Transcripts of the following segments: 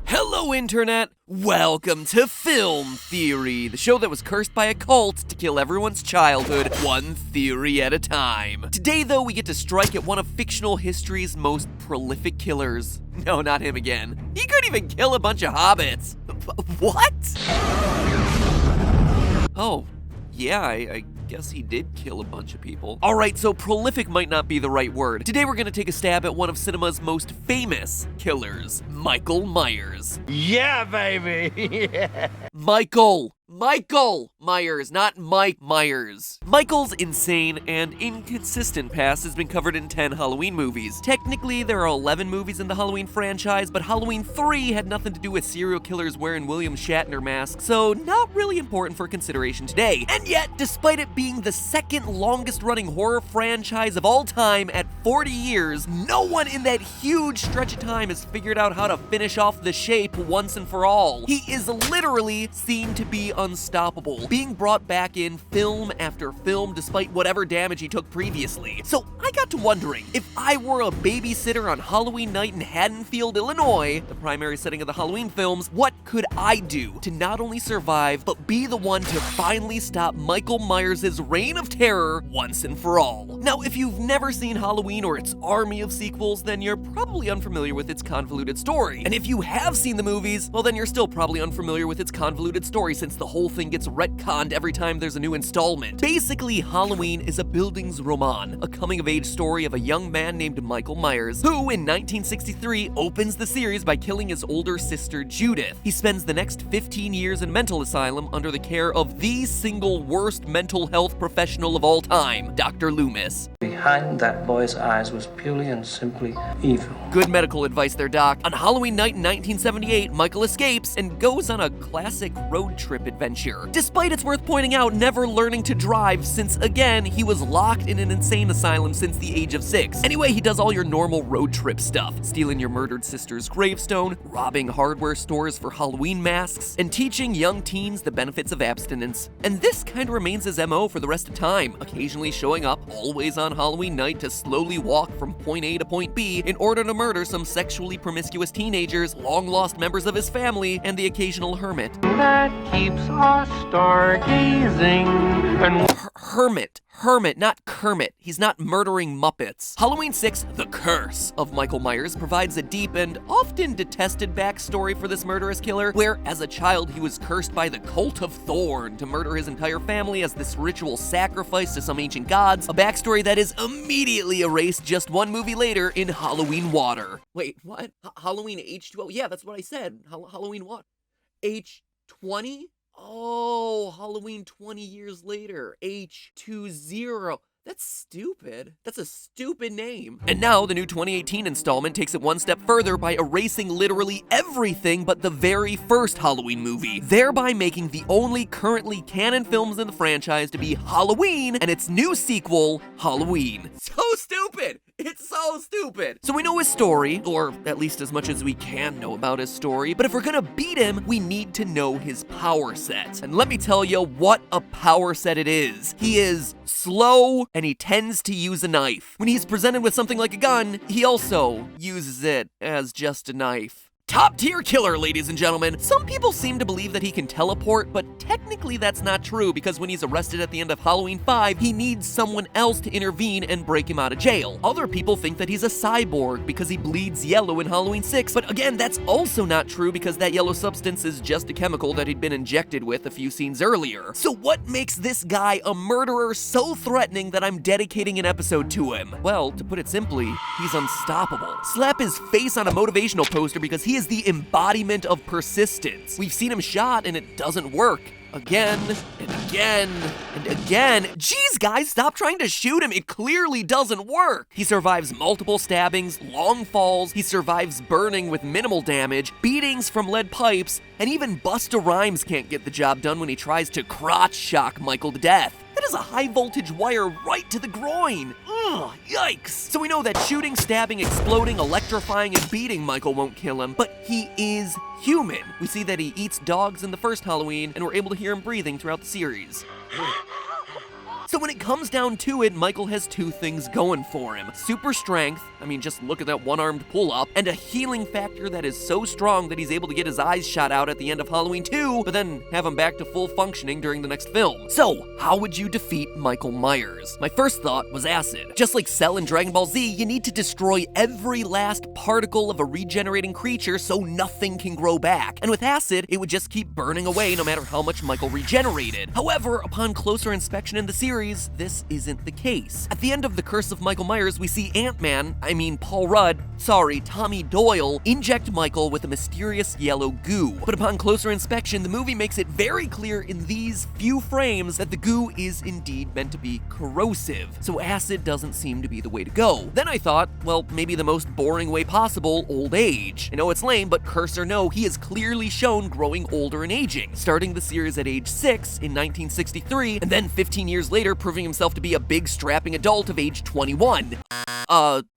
Hello, Internet! Welcome to Film Theory, the show that was cursed by a cult to kill everyone's childhood, one theory at a time. Today, though, we get to strike at one of fictional history's most prolific killers. No, not him again. He could even kill a bunch of hobbits. What? Oh, yeah, I guess he did kill a bunch of people. Alright, so prolific might not be the right word. Today we're gonna take a stab at one of cinema's most famous killers, Michael Myers. Yeah, baby! Yeah. Michael Myers, not Mike Myers. Michael's insane and inconsistent past has been covered in 10 Halloween movies. Technically, there are 11 movies in the Halloween franchise, but Halloween 3 had nothing to do with serial killers wearing William Shatner masks, so not really important for consideration today. And yet, despite it being the second longest running horror franchise of all time at 40 years, no one in that huge stretch of time has figured out how to finish off the shape once and for all. He is literally seen to be unstoppable, being brought back in film after film despite whatever damage he took previously. So I got to wondering, if I were a babysitter on Halloween night in Haddonfield, Illinois, the primary setting of the Halloween films, what could I do to not only survive, but be the one to finally stop Michael Myers' reign of terror once and for all? Now, if you've never seen Halloween or its army of sequels, then you're probably unfamiliar with its convoluted story. And if you have seen the movies, well then you're still probably unfamiliar with its convoluted story, since the whole thing gets retconned every time there's a new installment. Basically, Halloween is a Bildungsroman, a coming-of-age story of a young man named Michael Myers, who in 1963 opens the series by killing his older sister Judith. He spends the next 15 years in a mental asylum under the care of the single worst mental health professional of all time, Dr. Loomis. Behind that boy's eyes was purely and simply evil. Good medical advice there, Doc. On Halloween night in 1978, Michael escapes and goes on a classic road trip adventure. Despite, it's worth pointing out, never learning to drive, since again, he was locked in an insane asylum since the age of 6. Anyway, he does all your normal road trip stuff, stealing your murdered sister's gravestone, robbing hardware stores for Halloween masks, and teaching young teens the benefits of abstinence. And this kind of remains his MO for the rest of time, occasionally showing up, always on Halloween night, to slowly walk from point A to point B in order to murder some sexually promiscuous teenagers, long-lost members of his family, and the occasional hermit. That keeps us stargazing and Hermit, not Kermit. He's not murdering Muppets. Halloween 6, The Curse of Michael Myers, provides a deep and often detested backstory for this murderous killer, where as a child he was cursed by the Cult of Thorn to murder his entire family as this ritual sacrifice to some ancient gods, a backstory that is immediately erased just one movie later in Halloween Water. Wait, what? Halloween H2O? Yeah, that's what I said. Halloween what? H20? Oh, Halloween 20 years later, H20. That's stupid. That's a stupid name. And now the new 2018 installment takes it one step further by erasing literally everything but the very first Halloween movie, thereby making the only currently canon films in the franchise to be Halloween and its new sequel, Halloween. So stupid! It's so stupid! So we know his story, or at least as much as we can know about his story, but if we're gonna beat him, we need to know his power set. And let me tell you what a power set it is. He is slow, and he tends to use a knife. When he's presented with something like a gun, he also uses it as just a knife. Top tier killer, ladies and gentlemen. Some people seem to believe that he can teleport, but technically that's not true, because when he's arrested at the end of Halloween 5, he needs someone else to intervene and break him out of jail. Other people think that he's a cyborg because he bleeds yellow in Halloween 6, but again, that's also not true, because that yellow substance is just a chemical that he'd been injected with a few scenes earlier. So what makes this guy a murderer so threatening that I'm dedicating an episode to him? Well, to put it simply, he's unstoppable. Slap his face on a motivational poster because he is the embodiment of persistence. We've seen him shot and it doesn't work. Again and again and again. Jeez, guys, stop trying to shoot him. It clearly doesn't work. He survives multiple stabbings, long falls. He survives burning with minimal damage, beatings from lead pipes, and even Busta Rhymes can't get the job done when he tries to crotch shock Michael to death. That That is a high voltage wire right to the groin. Ugh, yikes. So we know that shooting, stabbing, exploding, electrifying, and beating Michael won't kill him, but he is human. We see that he eats dogs in the first Halloween, and we're able to hear him breathing throughout the series. So when it comes down to it, Michael has two things going for him. Super strength, I mean, just look at that one-armed pull-up, and a healing factor that is so strong that he's able to get his eyes shot out at the end of Halloween 2, but then have him back to full functioning during the next film. So, how would you defeat Michael Myers? My first thought was acid. Just like Cell in Dragon Ball Z, you need to destroy every last particle of a regenerating creature so nothing can grow back. And with acid, it would just keep burning away no matter how much Michael regenerated. However, upon closer inspection in the series, this isn't the case. At the end of The Curse of Michael Myers, we see Tommy Doyle, inject Michael with a mysterious yellow goo. But upon closer inspection, the movie makes it very clear in these few frames that the goo is indeed meant to be corrosive, so acid doesn't seem to be the way to go. Then I thought, well, maybe the most boring way possible, old age. I know it's lame, but curse or no, he is clearly shown growing older and aging, starting the series at age 6 in 1963, and then 15 years later proving himself to be a big strapping adult of age 21.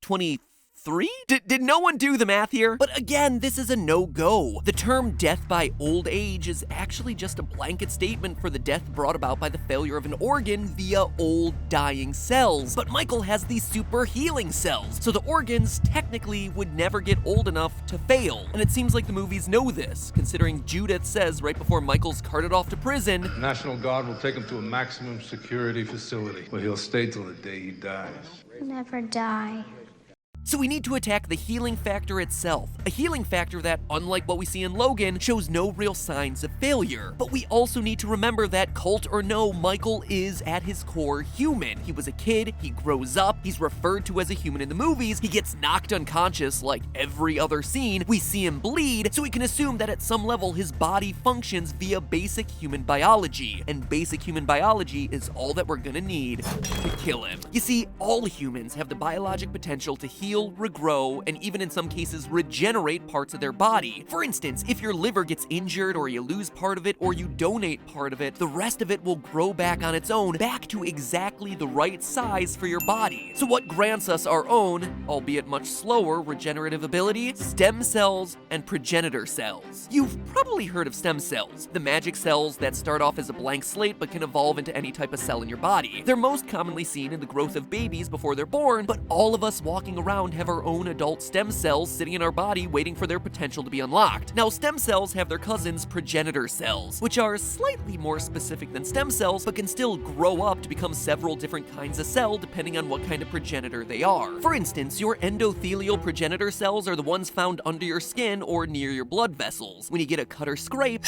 23? Did no one do the math here? But again, this is a no-go. The term death by old age is actually just a blanket statement for the death brought about by the failure of an organ via old dying cells. But Michael has these super healing cells, so the organs technically would never get old enough to fail. And it seems like the movies know this, considering Judith says right before Michael's carted off to prison, The National Guard will take him to a maximum security facility where he'll stay till the day he dies. Never die. so we need to attack the healing factor itself. A healing factor that, unlike what we see in Logan, shows no real signs of failure. But we also need to remember that, cult or no, Michael is at his core human. He was a kid, he grows up, he's referred to as a human in the movies, he gets knocked unconscious like every other scene, we see him bleed, so we can assume that at some level his body functions via basic human biology. And basic human biology is all that we're gonna need to kill him. You see, all humans have the biologic potential to heal, regrow, and even in some cases regenerate parts of their body. For instance, if your liver gets injured or you lose part of it or you donate part of it, the rest of it will grow back on its own, back to exactly the right size for your body. So what grants us our own, albeit much slower, regenerative ability? Stem cells and progenitor cells. You've probably heard of stem cells, the magic cells that start off as a blank slate but can evolve into any type of cell in your body. They're most commonly seen in the growth of babies before they're born, but all of us walking around have our own adult stem cells sitting in our body waiting for their potential to be unlocked. Now, stem cells have their cousins, progenitor cells, which are slightly more specific than stem cells, but can still grow up to become several different kinds of cell depending on what kind of progenitor they are. For instance, your endothelial progenitor cells are the ones found under your skin or near your blood vessels. When you get a cut or scrape,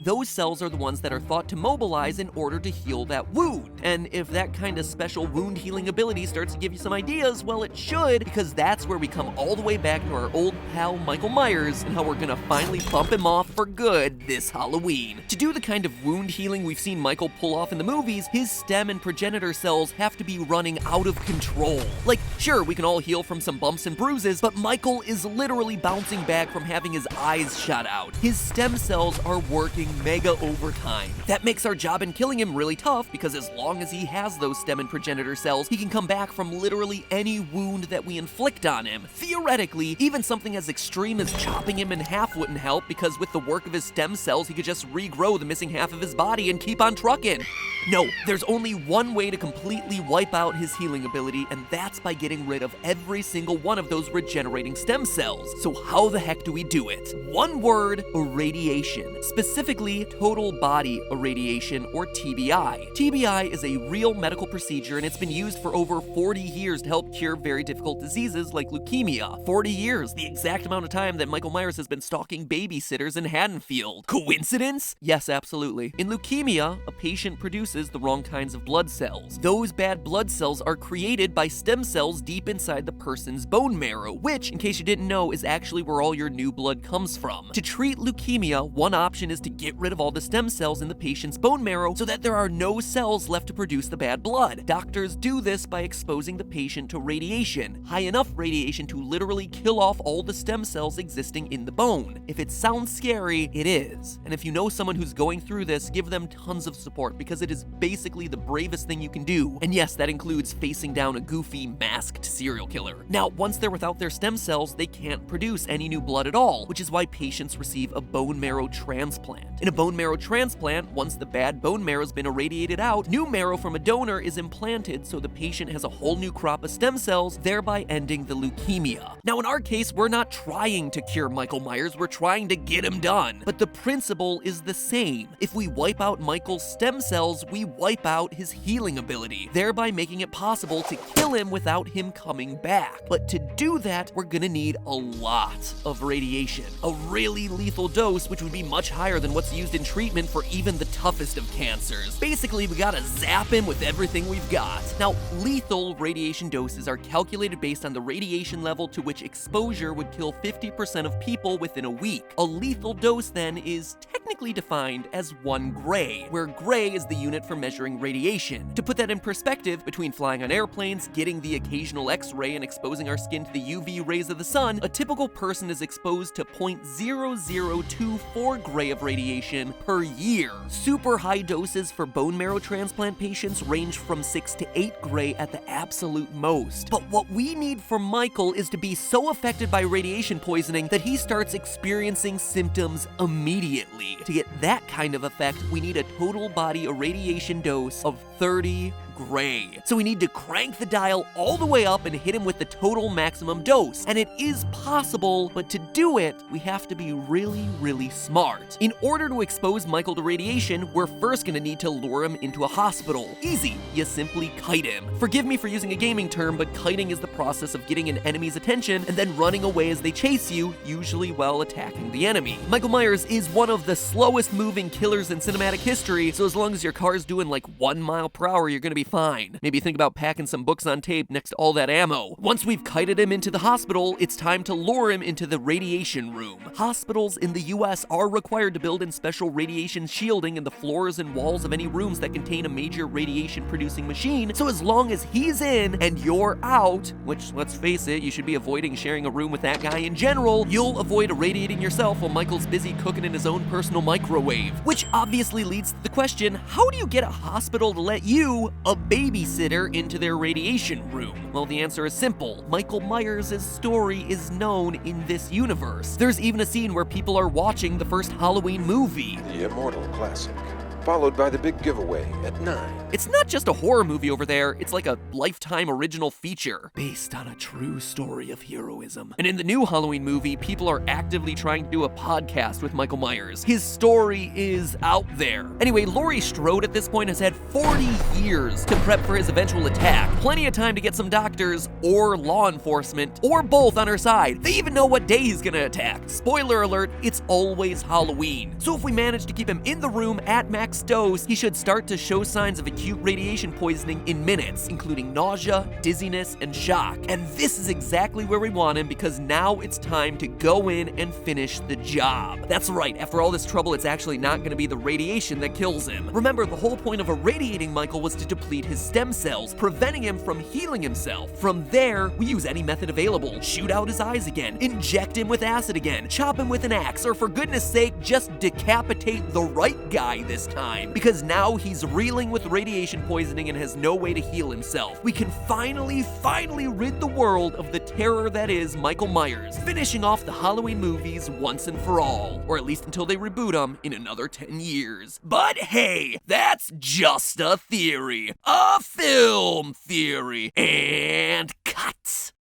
those cells are the ones that are thought to mobilize in order to heal that wound. And if that kind of special wound healing ability starts to give you some ideas, well, it should, because that's where we come all the way back to our old pal Michael Myers and how we're gonna finally bump him off for good this Halloween. To do the kind of wound healing we've seen Michael pull off in the movies, his stem and progenitor cells have to be running out of control. Like, sure, we can all heal from some bumps and bruises, but Michael is literally bouncing back from having his eyes shot out. His stem cells are working mega overtime. That makes our job in killing him really tough, because as long as he has those stem and progenitor cells, he can come back from literally any wound that we inflict on him. Theoretically, even something as extreme as chopping him in half wouldn't help, because with the work of his stem cells, he could just regrow the missing half of his body and keep on trucking. No, there's only one way to completely wipe out his healing ability, and that's by getting rid of every single one of those regenerating stem cells. So how the heck do we do it? One word: irradiation. Specifically, total body irradiation, or TBI. TBI is a real medical procedure, and it's been used for over 40 years to help cure very difficult diseases like leukemia. 40 years, the exact amount of time that Michael Myers has been stalking babysitters in Haddonfield. Coincidence? Yes, absolutely. In leukemia, a patient produces the wrong kinds of blood cells. Those bad blood cells are created by stem cells deep inside the person's bone marrow, which, in case you didn't know, is actually where all your new blood comes from. To treat leukemia, one option is to get get rid of all the stem cells in the patient's bone marrow so that there are no cells left to produce the bad blood. Doctors do this by exposing the patient to radiation, high enough radiation to literally kill off all the stem cells existing in the bone. If it sounds scary, it is. And if you know someone who's going through this, give them tons of support because it is basically the bravest thing you can do. And yes, that includes facing down a goofy, masked serial killer. Now, once they're without their stem cells, they can't produce any new blood at all, which is why patients receive a bone marrow transplant. In a bone marrow transplant, once the bad bone marrow has been irradiated out, new marrow from a donor is implanted so the patient has a whole new crop of stem cells, thereby ending the leukemia. Now, in our case, we're not trying to cure Michael Myers, we're trying to get him done. But the principle is the same. If we wipe out Michael's stem cells, we wipe out his healing ability, thereby making it possible to kill him without him coming back. But to do that, we're gonna need a lot of radiation. A really lethal dose, which would be much higher than what's used in treatment for even the toughest of cancers. Basically, we gotta zap him with everything we've got. Now, lethal radiation doses are calculated based on the radiation level to which exposure would kill 50% of people within a week. A lethal dose, then, is technically defined as 1 gray, where gray is the unit for measuring radiation. To put that in perspective, between flying on airplanes, getting the occasional X-ray, and exposing our skin to the UV rays of the sun, a typical person is exposed to 0.0024 gray of radiation per year. Super high doses for bone marrow transplant patients range from 6 to 8 gray at the absolute most. But what we need for Michael is to be so affected by radiation poisoning that he starts experiencing symptoms immediately. To get that kind of effect, we need a total body irradiation dose of 30 gray. So we need to crank the dial all the way up and hit him with the total maximum dose. And it is possible, but to do it, we have to be really, really smart. In order to expose Michael to radiation, we're first gonna need to lure him into a hospital. Easy, you simply kite him. Forgive me for using a gaming term, but kiting is the process of getting an enemy's attention and then running away as they chase you, usually while attacking the enemy. Michael Myers is one of the slowest moving killers in cinematic history, so as long as your car's doing like 1 mile per hour, you're gonna be fine. Maybe think about packing some books on tape next to all that ammo. Once we've kited him into the hospital, it's time to lure him into the radiation room. Hospitals in the US are required to build in special radiation shielding in the floors and walls of any rooms that contain a major radiation producing machine, so as long as he's in and you're out, which let's face it, you should be avoiding sharing a room with that guy in general, you'll avoid irradiating yourself while Michael's busy cooking in his own personal microwave. Which obviously leads to the question, how do you get a hospital to let you, a babysitter, into their radiation room? Well, the answer is simple. Michael Myers' story is known in this universe. There's even a scene where people are watching the first Halloween movie. The immortal classic, followed by the big giveaway at 9. It's not just a horror movie over there, it's like a Lifetime original feature, based on a true story of heroism. And in the new Halloween movie, people are actively trying to do a podcast with Michael Myers. His story is out there. Anyway, Laurie Strode at this point has had 40 years to prep for his eventual attack. Plenty of time to get some doctors, or law enforcement, or both on her side. They even know what day he's gonna attack. Spoiler alert, it's always Halloween. So if we manage to keep him in the room at max dose, he should start to show signs of acute radiation poisoning in minutes, including nausea, dizziness, and shock. And this is exactly where we want him, because now it's time to go in and finish the job. That's right, after all this trouble, it's actually not going to be the radiation that kills him. Remember, the whole point of irradiating Michael was to deplete his stem cells, preventing him from healing himself. From there, we use any method available. Shoot out his eyes again, inject him with acid again, chop him with an axe, or for goodness sake, just decapitate the right guy this time. Because now he's reeling with radiation poisoning and has no way to heal himself. We can finally rid the world of the terror that is Michael Myers, finishing off the Halloween movies once and for all, or at least until they reboot them in another 10 years. But hey, that's just a theory. A film theory. And cut.